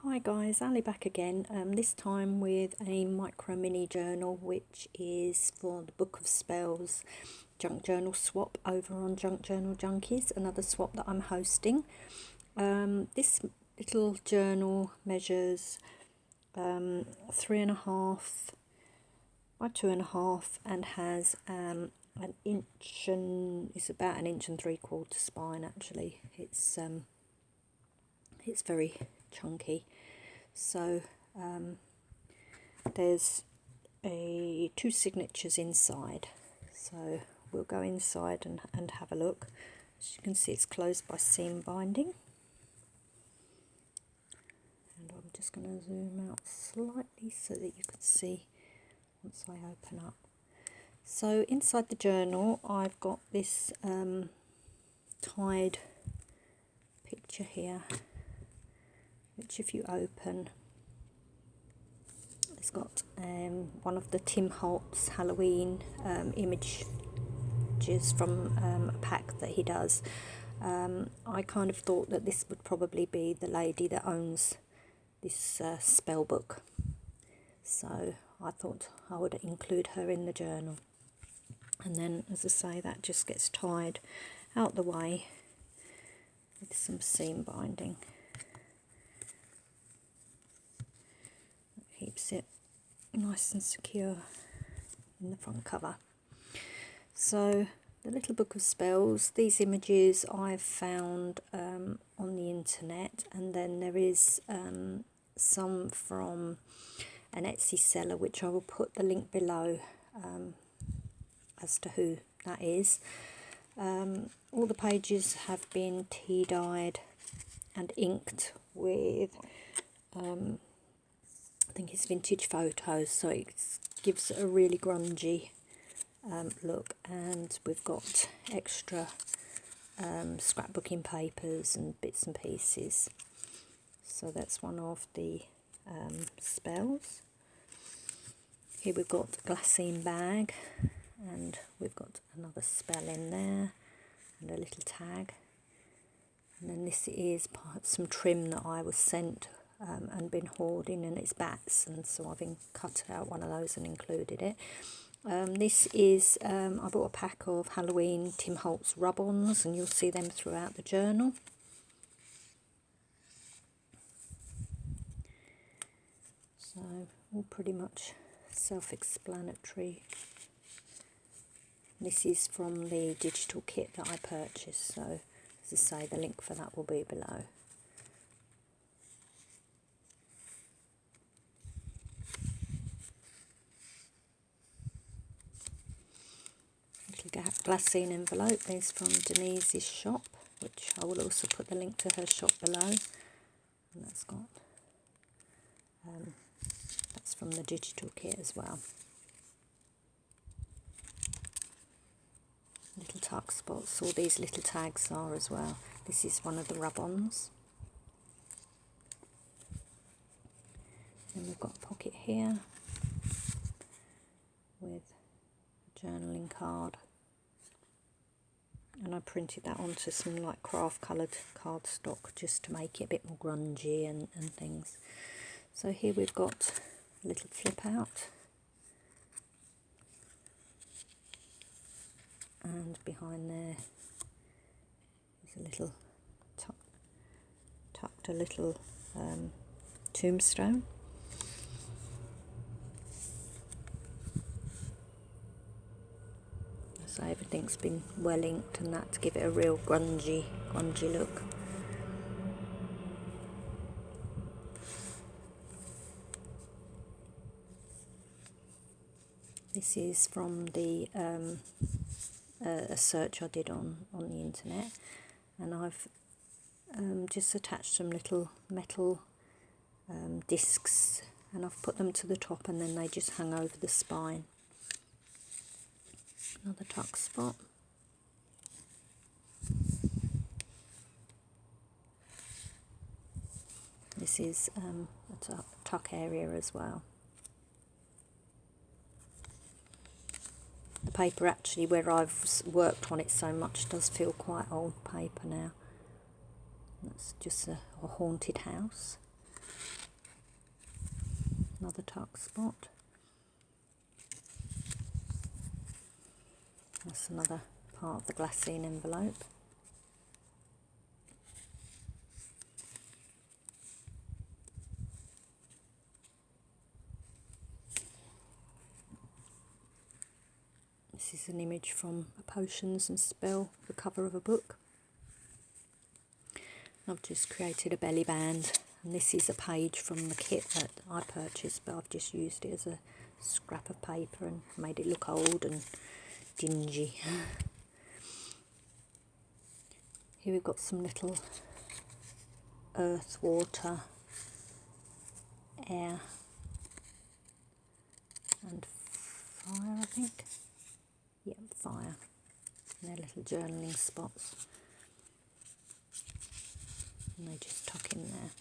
Hi guys, Ali back again, this time with a micro mini journal which is for the Book of Spells junk journal swap over on Junk Journal Junkies, another swap that I'm hosting. This little journal measures 3.5 by 2.5 and has an inch and it's about 1.75 inches spine. Actually, it's very chunky. So there's two signatures inside, so we'll go inside and have a look. As you can see, it's closed by seam binding, and I'm just going to zoom out slightly so that you can see once I open up. So inside the journal I've got this tied picture here, which if you open, it's got one of the Tim Holtz Halloween images from a pack that he does. I kind of thought that this would probably be the lady that owns this spell book, so I thought I would include her in the journal. And then, as I say, that just gets tied out the way with some seam binding. Keeps it nice and secure in the front cover. So the little book of spells, these images I've found on the internet, and then there is some from an Etsy seller, which I will put the link below as to who that is. All the pages have been tea dyed and inked with I think it's vintage photos, so it gives a really grungy look. And we've got extra scrapbooking papers and bits and pieces. So that's one of the spells. Here we've got a glassine bag, and we've got another spell in there and a little tag. And then this is some trim that I was sent and been hoarding, and it's bats, and so I've cut out one of those and included it. This is, I bought a pack of Halloween Tim Holtz rub-ons, and you'll see them throughout the journal. So all pretty much self-explanatory. This is from the digital kit that I purchased, so as I say, the link for that will be below. Glassine envelope is from Denise's shop, which I will also put the link to her shop below. And that's got that's from the digital kit as well. Little tuck spots, all these little tags are as well. This is one of the rub-ons. Then we've got a pocket here with a journaling card. And I printed that onto some like craft coloured cardstock just to make it a bit more grungy and things. So here we've got a little flip out, and behind there is a little tucked a little tombstone. So everything's been well inked and that to give it a real grungy look. This is from the a search I did on the internet, and I've just attached some little metal discs, and I've put them to the top, and then they just hang over the spine. Another tuck spot. This is a tuck area as well. The paper actually, where I've worked on it so much, does feel quite old paper now. That's just a haunted house. another tuck spot. That's another part of the glassine envelope. This is an image from a potions and spell, the cover of a book. I've just created a belly band, and this is a page from the kit that I purchased, but I've just used it as a scrap of paper and made it look old and dingy. Here we've got some little earth, water, air and fire, I think. Yep, fire. And they're little journaling spots. And they just tuck in there.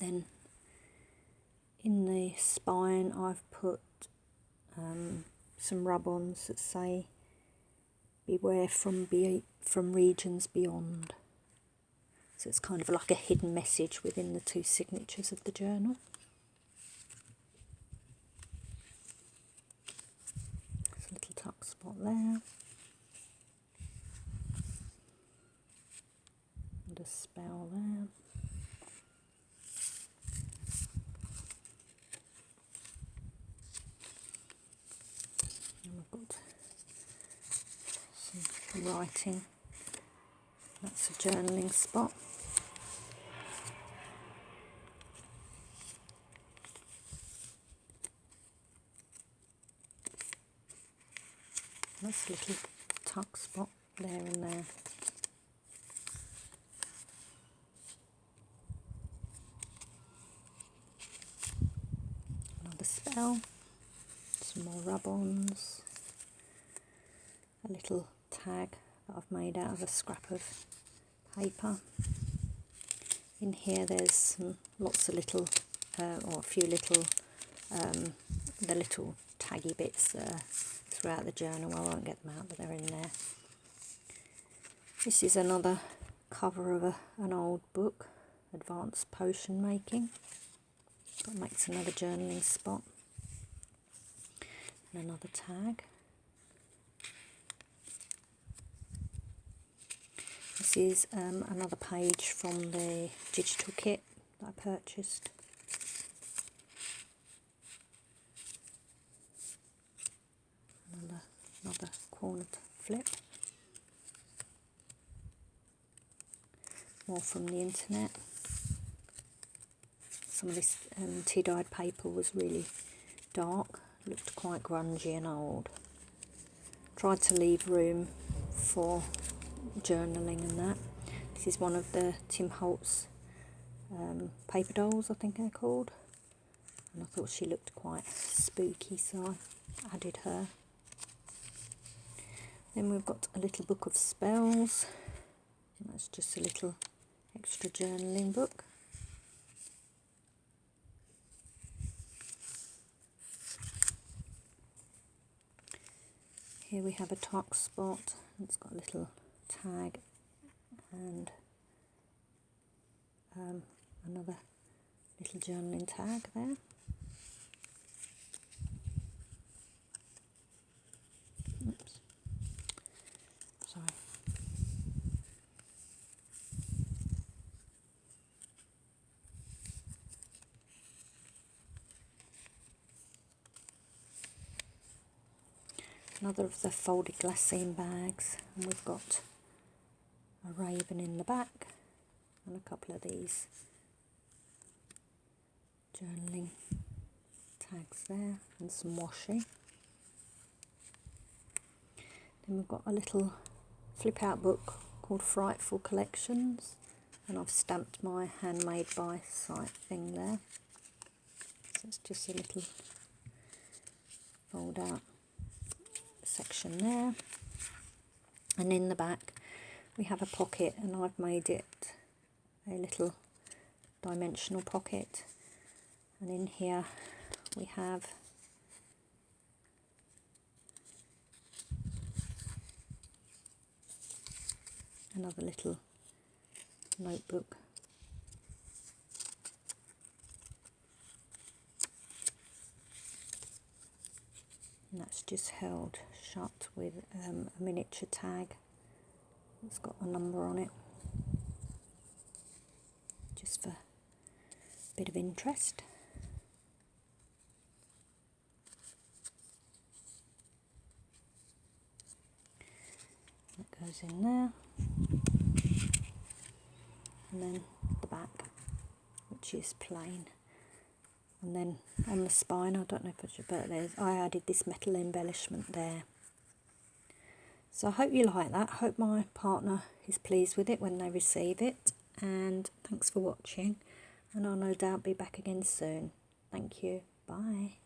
Then in the spine I've put some rub-ons that say beware from regions beyond. So it's kind of like a hidden message within the two signatures of the journal. There's a little tuck spot there. And a spell there. Some writing. That's a journaling spot. That's a little tuck spot there and there. Another spell. Some more rub-ons. A little tag that I've made out of a scrap of paper. In here there's lots of little, or a few little, the little taggy bits throughout the journal. I won't get them out, but they're in there. This is another cover of an old book, Advanced Potion Making. That makes another journaling spot. And another tag. This is another page from the digital kit that I purchased. Another corner to flip. More from the internet. Some of this tea-dyed paper was really dark, looked quite grungy and old. Tried to leave room for journaling and that. This is one of the Tim Holtz paper dolls, I think they're called, and I thought she looked quite spooky, so I added her. Then we've got a little book of spells, and that's just a little extra journaling book. Here we have a tuck spot. It's got a little tag and another little journaling tag there. Oops. Sorry. Another of the folded glassine bags, and we've got a raven in the back and a couple of these journaling tags there and some washi. Then we've got a little flip out book called Frightful Collections, and I've stamped my handmade by site thing there. So it's just a little fold out section there, and in the back we have a pocket, and I've made it a little dimensional pocket, and in here we have another little notebook. And that's just held shut with a miniature tag. It's got a number on it, just for a bit of interest. That goes in there. And then the back, which is plain. And then on the spine, I don't know if I should, but I added this metal embellishment there. So I hope you like that. I hope my partner is pleased with it when they receive it. And thanks for watching. And I'll no doubt be back again soon. Thank you. Bye.